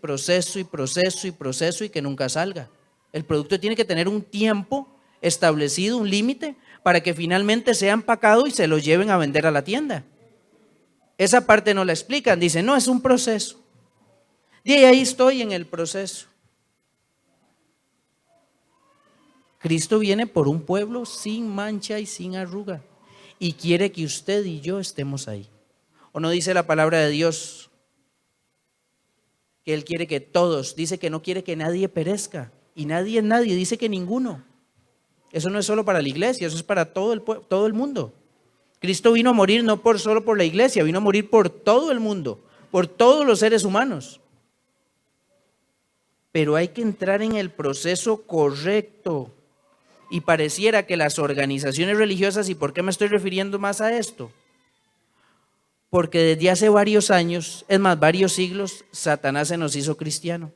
que nunca salga. El producto tiene que tener un tiempo establecido, un límite, para que finalmente sea empacado y se lo lleven a vender a la tienda. Esa parte no la explican, dicen, no, es un proceso. Y ahí estoy en el proceso. Cristo viene por un pueblo sin mancha y sin arruga y quiere que usted y yo estemos ahí. ¿O no dice la palabra de Dios que Él quiere que todos, dice que no quiere que nadie perezca. Y nadie es nadie, dice que ninguno. Eso no es solo para la iglesia, eso es para todo el mundo. Cristo vino a morir no solo por la iglesia, vino a morir por todo el mundo, por todos los seres humanos. Pero hay que entrar en el proceso correcto. Y pareciera que las organizaciones religiosas, ¿y por qué me estoy refiriendo más a esto? Porque desde hace varios años, es más, varios siglos, Satanás se nos hizo cristiano.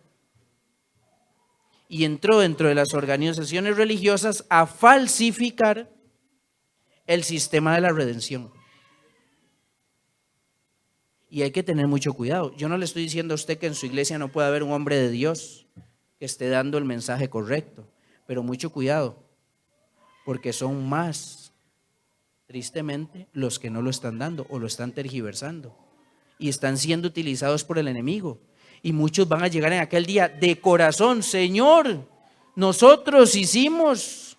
Y entró dentro de las organizaciones religiosas a falsificar el sistema de la redención. Y hay que tener mucho cuidado. Yo no le estoy diciendo a usted que en su iglesia no puede haber un hombre de Dios que esté dando el mensaje correcto, pero mucho cuidado, porque son más, tristemente, los que no lo están dando o lo están tergiversando y están siendo utilizados por el enemigo. Y muchos van a llegar en aquel día de corazón: Señor, nosotros hicimos.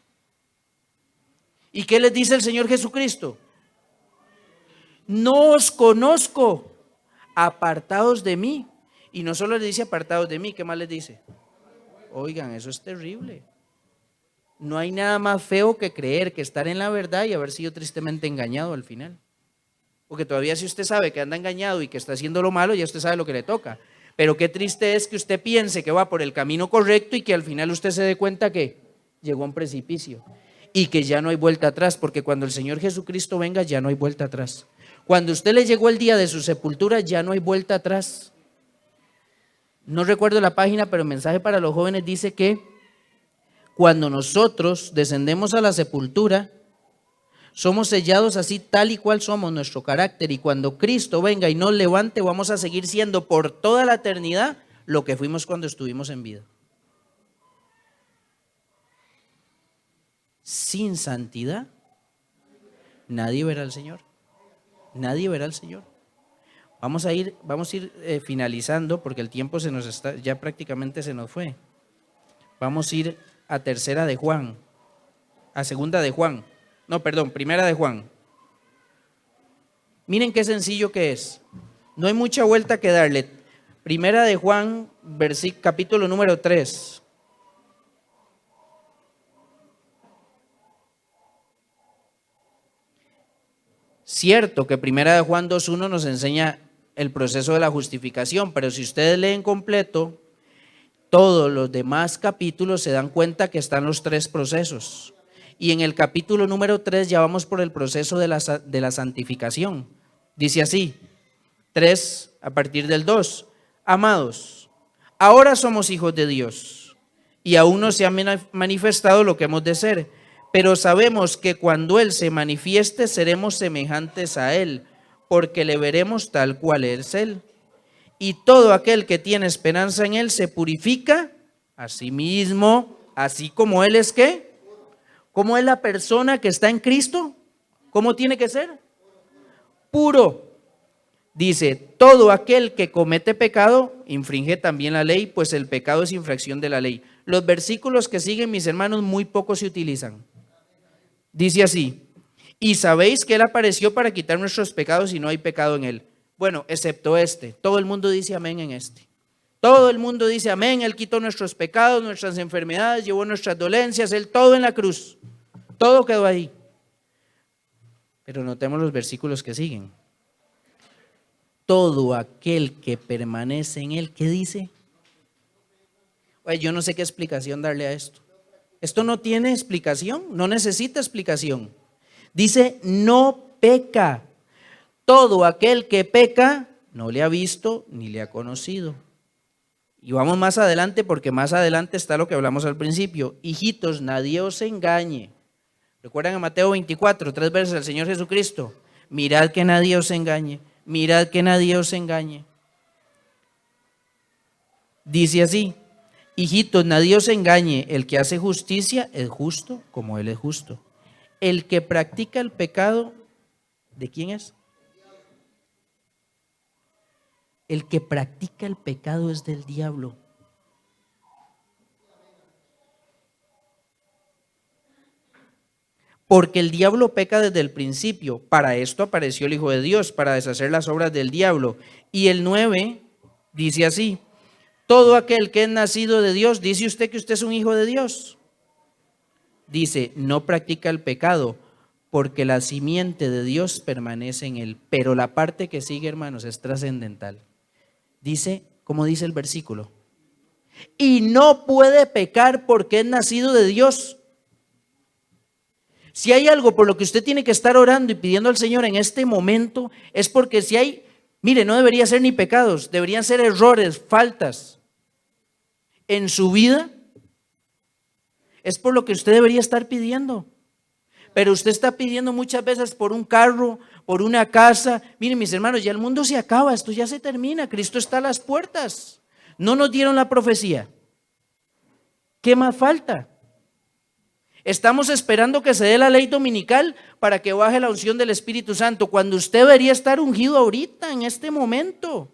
¿Y qué les dice el Señor Jesucristo? No os conozco, apartados de mí. Y no solo les dice apartados de mí, ¿qué más les dice? Oigan, eso es terrible. No hay nada más feo que creer que estar en la verdad y haber sido tristemente engañado al final. Porque todavía si usted sabe que anda engañado y que está haciendo lo malo, ya usted sabe lo que le toca. Pero qué triste es que usted piense que va por el camino correcto y que al final usted se dé cuenta que llegó a un precipicio y que ya no hay vuelta atrás, porque cuando el Señor Jesucristo venga ya no hay vuelta atrás. Cuando a usted le llegó el día de su sepultura ya no hay vuelta atrás. No recuerdo la página, pero el mensaje para los jóvenes dice que cuando nosotros descendemos a la sepultura, somos sellados así tal y cual somos, nuestro carácter, y cuando Cristo venga y nos levante, vamos a seguir siendo por toda la eternidad lo que fuimos cuando estuvimos en vida. Sin santidad, nadie verá al Señor. Nadie verá al Señor. Vamos a ir finalizando porque el tiempo ya prácticamente se nos fue. Vamos a ir a Primera de Juan. Miren qué sencillo que es. No hay mucha vuelta que darle. Primera de Juan, capítulo número 3. Cierto que Primera de Juan 2:1 nos enseña el proceso de la justificación, pero si ustedes leen completo, todos los demás capítulos se dan cuenta que están los tres procesos. Y en el capítulo número 3 ya vamos por el proceso de la santificación. Dice así, 3 a partir del 2. Amados, ahora somos hijos de Dios y aún no se ha manifestado lo que hemos de ser, pero sabemos que cuando Él se manifieste seremos semejantes a Él, porque le veremos tal cual es Él. Y todo aquel que tiene esperanza en Él se purifica a sí mismo, así como Él es ¿qué? ¿Cómo es la persona que está en Cristo? ¿Cómo tiene que ser? Puro. Dice, todo aquel que comete pecado infringe también la ley, pues el pecado es infracción de la ley. Los versículos que siguen, mis hermanos, muy poco se utilizan. Dice así, y sabéis que Él apareció para quitar nuestros pecados y no hay pecado en Él. Bueno, excepto este. Todo el mundo dice amén en este. Todo el mundo dice amén. Él quitó nuestros pecados, nuestras enfermedades, llevó nuestras dolencias, Él todo en la cruz. Todo quedó ahí. Pero notemos los versículos que siguen. Todo aquel que permanece en Él, ¿qué dice? Oye, yo no sé qué explicación darle a esto. Esto no tiene explicación, no necesita explicación. Dice, no peca. Todo aquel que peca no le ha visto ni le ha conocido. Y vamos más adelante porque más adelante está lo que hablamos al principio. Hijitos, nadie os engañe. ¿Recuerdan en Mateo 24, 3 veces el Señor Jesucristo? Mirad que nadie os engañe, mirad que nadie os engañe. Dice así, hijitos, nadie os engañe, el que hace justicia es justo como Él es justo. El que practica el pecado, ¿de quién es? El que practica el pecado es del diablo. Porque el diablo peca desde el principio. Para esto apareció el Hijo de Dios, para deshacer las obras del diablo. Y el 9 dice así, Todo aquel que es nacido de Dios, ¿dice usted que usted es un hijo de Dios? Dice, no practica el pecado, porque la simiente de Dios permanece en él. Pero la parte que sigue, hermanos, es trascendental. Dice, ¿cómo dice el versículo? Y no puede pecar porque es nacido de Dios. Si hay algo por lo que usted tiene que estar orando y pidiendo al Señor en este momento, es porque si hay, mire, no debería ser ni pecados, deberían ser errores, faltas en su vida, es por lo que usted debería estar pidiendo. Pero usted está pidiendo muchas veces por un carro, por una casa. Miren, mis hermanos, ya el mundo se acaba, esto ya se termina, Cristo está a las puertas. No nos dieron la profecía. ¿Qué más falta? Estamos esperando que se dé la ley dominical para que baje la unción del Espíritu Santo, cuando usted debería estar ungido ahorita, en este momento.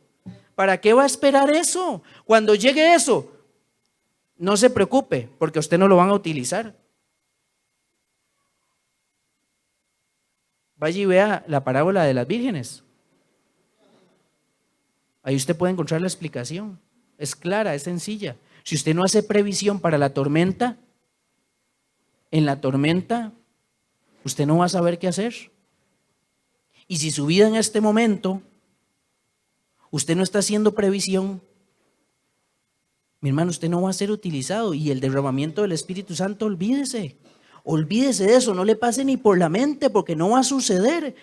¿Para qué va a esperar eso? Cuando llegue eso, no se preocupe, porque a usted no lo van a utilizar. Vaya y vea la parábola de las vírgenes. Ahí usted puede encontrar la explicación. Es clara, es sencilla. Si usted no hace previsión para la tormenta, en la tormenta usted no va a saber qué hacer. Y si su vida en este momento, usted no está haciendo previsión, mi hermano, usted no va a ser utilizado. Y el derramamiento del Espíritu Santo, olvídese. Olvídese de eso, no le pase ni por la mente, porque no va a suceder.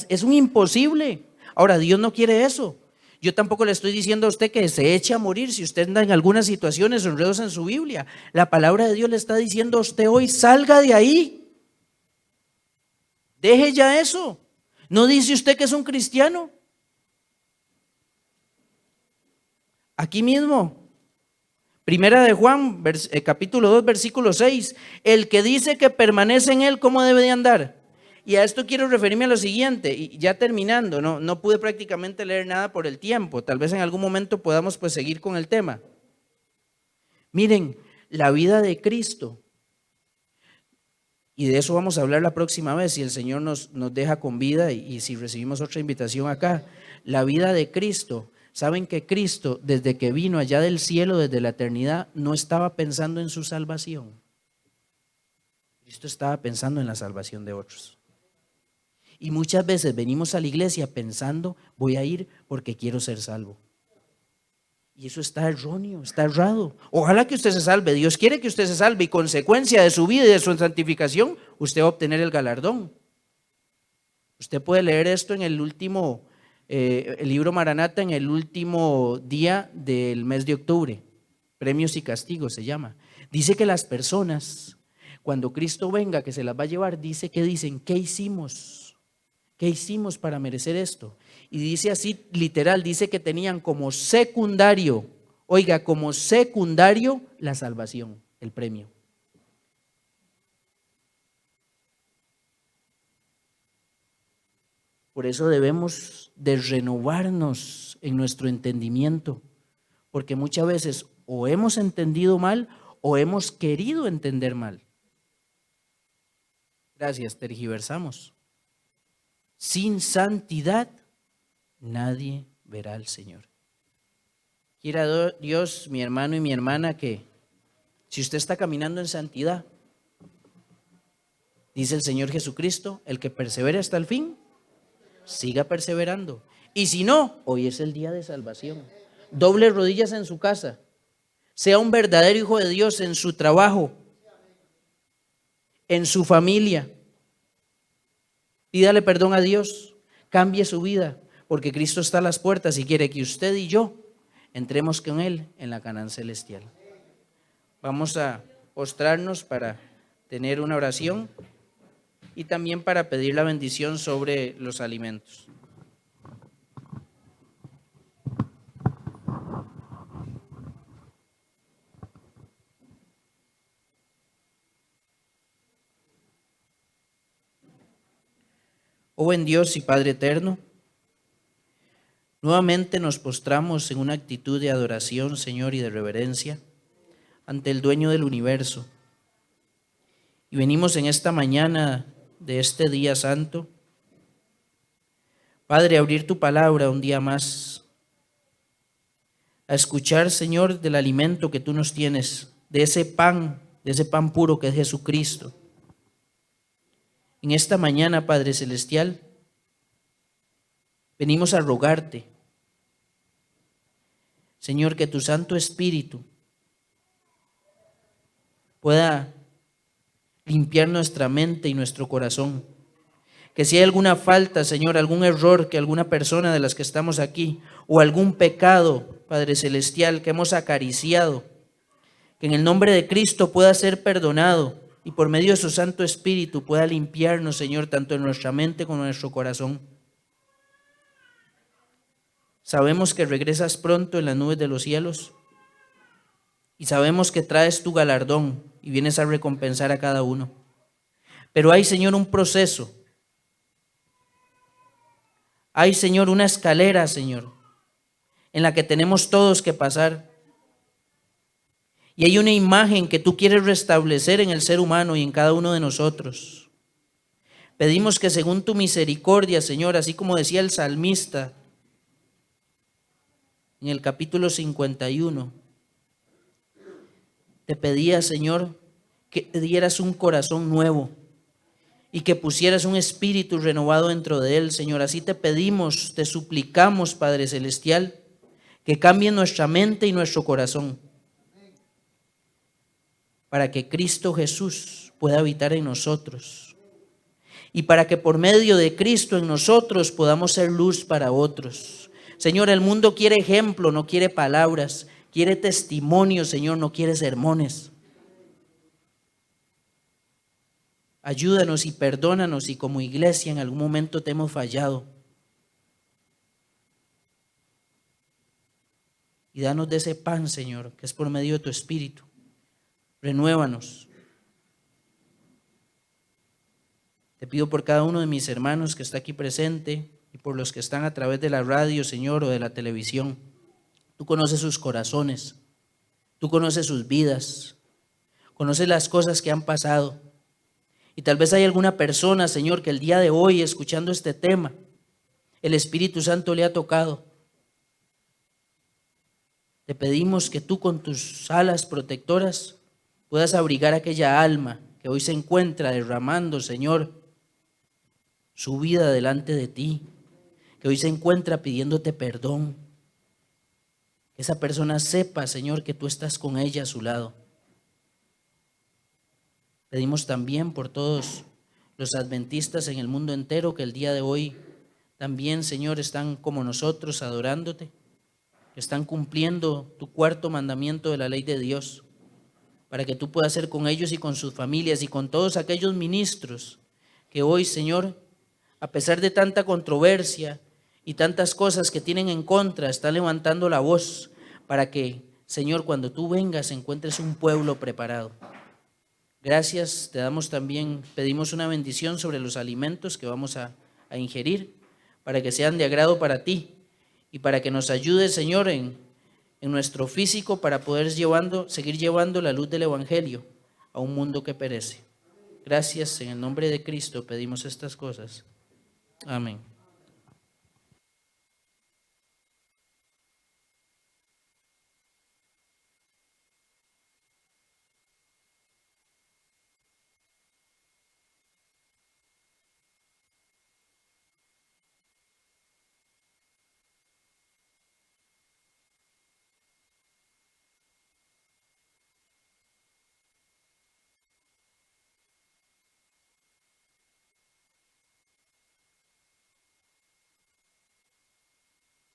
Es un imposible. Ahora, Dios no quiere eso. Yo tampoco le estoy diciendo a usted que se eche a morir si usted anda en algunas situaciones o enredos en su Biblia. La palabra de Dios le está diciendo a usted hoy, salga de ahí. Deje ya eso. ¿No dice usted que es un cristiano? Aquí mismo, Primera de Juan, capítulo 2, versículo 6. El que dice que permanece en él, ¿cómo debe de andar? Y a esto quiero referirme a lo siguiente, y ya terminando, no pude prácticamente leer nada por el tiempo, tal vez en algún momento podamos pues seguir con el tema. Miren, la vida de Cristo, y de eso vamos a hablar la próxima vez, si el Señor nos deja con vida y si recibimos otra invitación acá. La vida de Cristo, saben que Cristo desde que vino allá del cielo, desde la eternidad, no estaba pensando en su salvación. Cristo estaba pensando en la salvación de otros. Y muchas veces venimos a la iglesia pensando, voy a ir porque quiero ser salvo. Y eso está erróneo, está errado. Ojalá que usted se salve, Dios quiere que usted se salve y consecuencia de su vida y de su santificación, usted va a obtener el galardón. Usted puede leer esto en el último, el libro Maranata, en el último día del mes de octubre. Premios y castigos se llama. Dice que las personas, cuando Cristo venga, que se las va a llevar, dice que dicen, ¿qué hicimos? ¿Qué hicimos para merecer esto? Y dice así, literal, dice que tenían como secundario, oiga, como secundario la salvación, el premio. Por eso debemos de renovarnos en nuestro entendimiento, porque muchas veces o hemos entendido mal o hemos querido entender mal. Gracias, tergiversamos. Sin santidad nadie verá al Señor. Quiera Dios, mi hermano y mi hermana, que si usted está caminando en santidad, dice el Señor Jesucristo, el que persevere hasta el fin, siga perseverando. Y si no, hoy es el día de salvación. Doble rodillas en su casa. Sea un verdadero hijo de Dios en su trabajo, en su familia. Pídale perdón a Dios, cambie su vida, porque Cristo está a las puertas y quiere que usted y yo entremos con Él en la Canaán celestial. Vamos a postrarnos para tener una oración y también para pedir la bendición sobre los alimentos. Oh buen Dios y Padre eterno, nuevamente nos postramos en una actitud de adoración, Señor, y de reverencia ante el dueño del universo. Y venimos en esta mañana de este día santo, Padre, a abrir tu palabra un día más, a escuchar, Señor, del alimento que tú nos tienes, de ese pan puro que es Jesucristo. En esta mañana, Padre Celestial, venimos a rogarte, Señor, que tu Santo Espíritu pueda limpiar nuestra mente y nuestro corazón. Que si hay alguna falta, Señor, algún error que alguna persona de las que estamos aquí, o algún pecado, Padre Celestial, que hemos acariciado, que en el nombre de Cristo pueda ser perdonado y por medio de su Santo Espíritu pueda limpiarnos, Señor, tanto en nuestra mente como en nuestro corazón. Sabemos que regresas pronto en las nubes de los cielos y sabemos que traes tu galardón y vienes a recompensar a cada uno. Pero hay, Señor, un proceso. Hay, Señor, una escalera, Señor, en la que tenemos todos que pasar. Y hay una imagen que tú quieres restablecer en el ser humano y en cada uno de nosotros. Pedimos que según tu misericordia, Señor, así como decía el salmista en el capítulo 51, te pedía, Señor, que te dieras un corazón nuevo y que pusieras un espíritu renovado dentro de él, Señor. Así te pedimos, te suplicamos, Padre Celestial, que cambie nuestra mente y nuestro corazón para que Cristo Jesús pueda habitar en nosotros y para que por medio de Cristo en nosotros podamos ser luz para otros. Señor, el mundo quiere ejemplo, no quiere palabras, quiere testimonio, Señor, no quiere sermones. Ayúdanos y perdónanos si como iglesia en algún momento te hemos fallado. Y danos de ese pan, Señor, que es por medio de tu Espíritu. Renuévanos. Te pido por cada uno de mis hermanos que está aquí presente y por los que están a través de la radio, Señor, o de la televisión. Tú conoces sus corazones, tú conoces sus vidas, conoces las cosas que han pasado. Y tal vez hay alguna persona, Señor, que el día de hoy, escuchando este tema, el Espíritu Santo le ha tocado. Te pedimos que tú con tus alas protectoras puedas abrigar a aquella alma que hoy se encuentra derramando, Señor, su vida delante de ti, que hoy se encuentra pidiéndote perdón. Que esa persona sepa, Señor, que tú estás con ella a su lado. Pedimos también por todos los adventistas en el mundo entero que el día de hoy también, Señor, están como nosotros adorándote, que están cumpliendo tu cuarto mandamiento de la ley de Dios, para que tú puedas ser con ellos y con sus familias y con todos aquellos ministros que hoy, Señor, a pesar de tanta controversia y tantas cosas que tienen en contra, están levantando la voz para que, Señor, cuando tú vengas encuentres un pueblo preparado. Gracias, te damos también, pedimos una bendición sobre los alimentos que vamos a ingerir, para que sean de agrado para ti y para que nos ayude, Señor, en nuestro físico para poder seguir llevando la luz del Evangelio a un mundo que perece. Gracias, en el nombre de Cristo pedimos estas cosas. Amén.